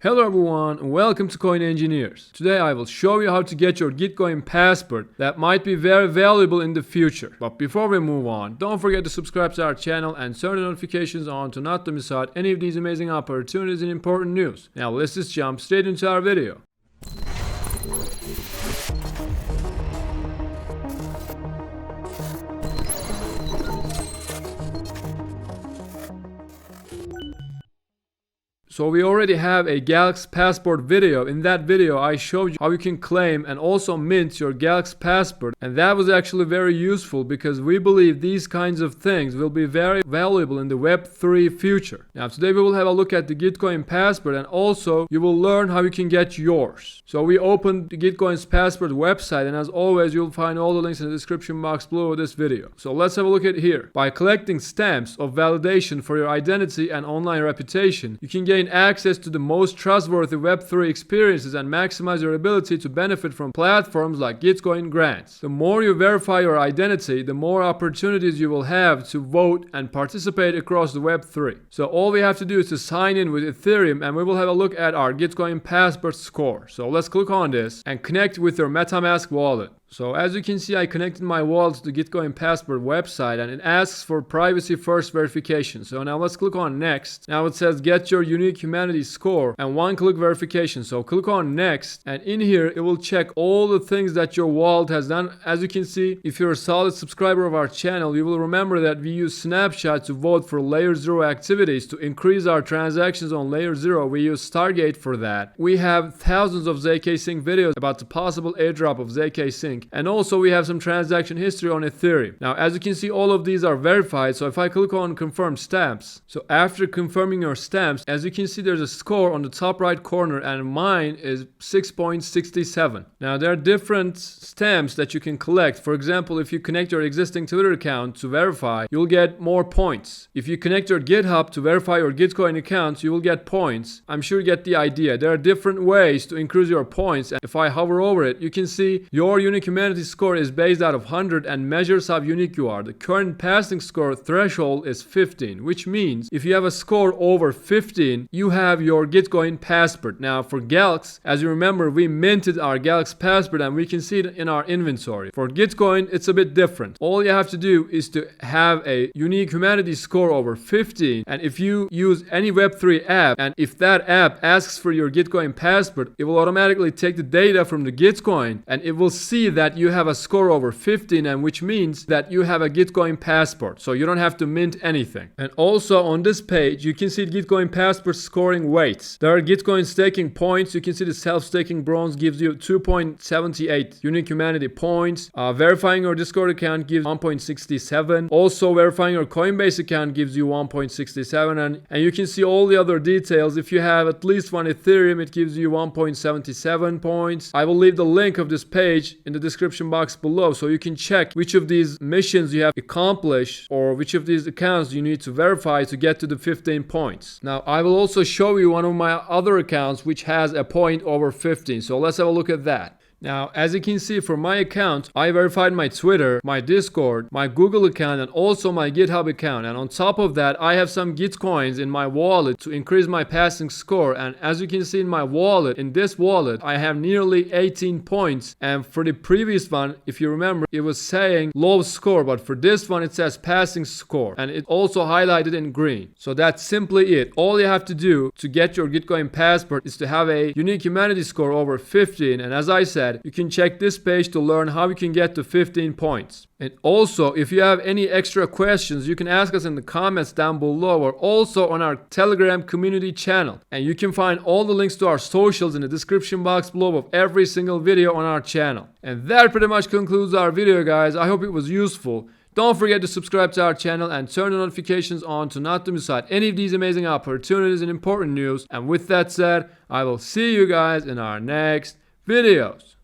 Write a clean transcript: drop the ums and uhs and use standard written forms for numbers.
Hello everyone and welcome to Coin Engineers. Today I will show you how to get your Gitcoin passport that might be very valuable in the future. But before we move on, don't forget to subscribe to our channel and turn the notifications on to not to miss out any of these amazing opportunities and important news. Now let's just jump straight into our video. So we already have a Galaxy Passport video. In that video, I showed you how you can claim and also mint your Galaxy Passport. And that was actually very useful because we believe these kinds of things will be very valuable in the Web3 future. Now today we will have a look at the Gitcoin Passport and also you will learn how you can get yours. So we opened the Gitcoin's Passport website and as always you'll find all the links in the description box below this video. So let's have a look at here. By collecting stamps of validation for your identity and online reputation, you can gain access to the most trustworthy Web3 experiences and maximize your ability to benefit from platforms like Gitcoin grants. The more you verify your identity, the more opportunities you will have to vote and participate across the Web3. So all we have to do is to sign in with Ethereum and we will have a look at our Gitcoin Passport score. So let's click on this and connect with your Metamask wallet. So as you can see, I connected my wallet to the Gitcoin Passport website and it asks for privacy first verification. So now let's click on next. Now it says get your unique humanity score and one click verification. So click on next and in here it will check all the things that your wallet has done. As you can see, if you're a solid subscriber of our channel, you will remember that we use Snapshot to vote for layer 0 activities. To increase our transactions on layer 0, we use Stargate for that. We have thousands of ZK Sync videos about the possible airdrop of ZK Sync. And also we have some transaction history on Ethereum. Now as you can see, all of these are verified. So if I click on confirm stamps, so after confirming your stamps, as you can see there's a score on the top right corner and mine is 6.67. Now there are different stamps that you can collect. For example, if you connect your existing Twitter account to verify, you'll get more points. If you connect your GitHub to verify your Gitcoin account, you will get points. I'm sure you get the idea. There are different ways to increase your points. And if I hover over it, you can see your unique humanity score is based out of 100 and measures how unique you are. The current passing score threshold is 15, which means if you have a score over 15, you have your Gitcoin Passport. Now for Galaxy, as you remember, we minted our Galaxy Passport and we can see it in our inventory. For Gitcoin, it's a bit different. All you have to do is to have a unique humanity score over 15, and if you use any Web3 app and if that app asks for your Gitcoin Passport, it will automatically take the data from the Gitcoin and it will see that you have a score over 15, and which means that you have a Gitcoin Passport, so you don't have to mint anything. And also on this page you can see Gitcoin Passport scoring weights. There are Gitcoin staking points. You can see the self-staking bronze gives you 2.78 unique humanity points. Verifying your Discord account gives 1.67. Also verifying your Coinbase account gives you 1.67, and you can see all the other details. If you have at least one Ethereum, it gives you 1.77 points. I will leave the link of this page in the description box below so you can check which of these missions you have accomplished or which of these accounts you need to verify to get to the 15 points. Now I will also show you one of my other accounts which has a point over 15, so let's have a look at that. Now, as you can see, for my account, I verified my Twitter, my Discord, my Google account, and also my GitHub account. And on top of that, I have some Gitcoins in my wallet to increase my passing score. And as you can see in my wallet, in this wallet, I have nearly 18 points. And for the previous one, if you remember, it was saying low score, but for this one, it says passing score. And it also highlighted in green. So that's simply it. All you have to do to get your Gitcoin Passport is to have a unique humanity score over 15. And as I said, you can check this page to learn how you can get to 15 points. And also, if you have any extra questions, you can ask us in the comments down below or also on our Telegram community channel. And you can find all the links to our socials in the description box below of every single video on our channel. And that pretty much concludes our video, guys. I hope it was useful. Don't forget to subscribe to our channel and turn the notifications on to not to miss out any of these amazing opportunities and important news. And with that said, I will see you guys in our next videos.